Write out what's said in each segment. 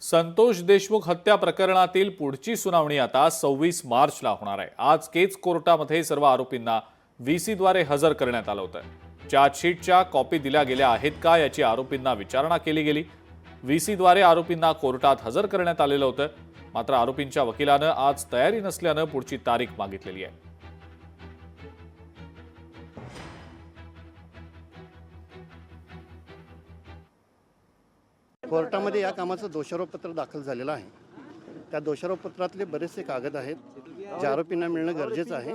संतोष देशमुख हत्या प्रकरणातील पुढची सुनावणी आता 26 मार्चला होणार आहे। आज केज कोर्टामध्ये सर्व आरोपींना व्हीसीद्वारे हजर करण्यात आलं होतं। चार्जशीटच्या कॉपी दिल्या गेल्या आहेत का याची आरोपींना विचारणा केली गेली। व्हीसीद्वारे आरोपींना कोर्टात हजर करण्यात आलेलं होतं, मात्र आरोपींच्या वकिलानं आज तयारी नसल्यानं पुढची तारीख मागितलेली आहे। कोर्टामध्ये या कामाचं दोषारोपपत्र दाखल झालेलं आहे। त्या दोषारोपपत्रातले बरेचसे कागद आहेत जे आरोपींना मिळणं गरजेचं आहे,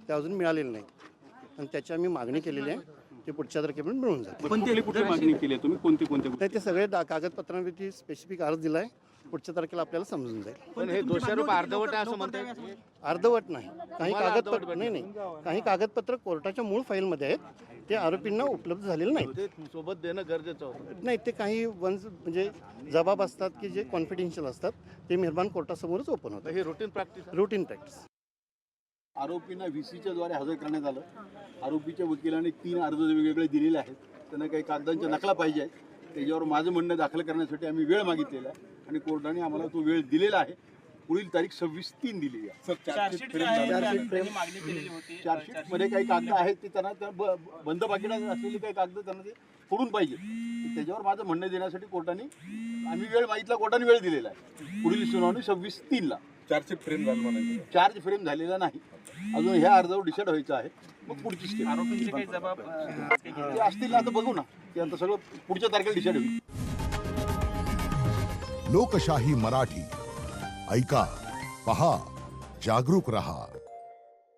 ते अजून मिळालेले नाहीत आणि त्याची आम्ही मागणी केलेली आहे। ते पुढच्या तारखेपर्यंत मिळून जाते। पण ते कुठे मागणी केली आहे तुम्ही? कोणती नाही, ते सगळे कागदपत्रांवरती स्पेसिफिक अर्ज दिला आहे। पुढच्या तारखेला आपल्याला समजून जाईल। पण हे दोषारोप अर्धवट आहे असं म्हणताय? अर्धवट नाही, काही कागदपत्र नाही, काही कागदपत्र कोर्टाच्या मूळ फाईलमध्ये आहेत, ते आरोपींना उपलब्ध झालेले नाहीत। ते सोबत देणं गरजेचं होतं। नाही, ते काही म्हणजे जबाब असतात की जे कॉन्फिडेन्शियल असतात, ते मेहरबान कोर्टासमोरच ओपन होतं। हे रुटीन प्रॅक्टिस रुटीन प्रॅक्टिस। आरोपींना व्हीसीच्या द्वारे हजर करण्यात आलं। आरोपीच्या वकिलाने 3 अर्ज वेगवेगळे दिलेले आहेत। त्यांना काही कागदांच्या नकला पाहिजे आहेत, त्याच्यावर माझं म्हणणं दाखल करण्यासाठी आम्ही वेळ मागितलेला आहे आणि कोर्टाने आम्हाला तो वेळ दिलेला आहे। पुढील तारीख 26/3 दिलेली आहे। चार्जशीटमध्ये काही कागद आहेत ते त्यांना बंद पाकिटात असलेले काही कागद त्यांना ते फोडून पाहिजे, त्याच्यावर माझं म्हणणं देण्यासाठी कोर्टाने आम्ही वेळ मागितला, कोर्टाने वेळ दिलेला आहे। पुढील सुनावणी 26/3ला। चार्जशीट फ्रेम झालं म्हणायचं? चार्ज फ्रेम झालेला नाही अजून, ह्या अर्जावर डिसाईड व्हायचं आहे। मग पुढची स्टेप आरोपींचे काही जबाब ते असतील ना, आता बघू ना, ते आता सगळं पुढच्या तारखेला डिसाईड होईल। लोकशाही मराठी ऐका, पहा, जागरूक रहा।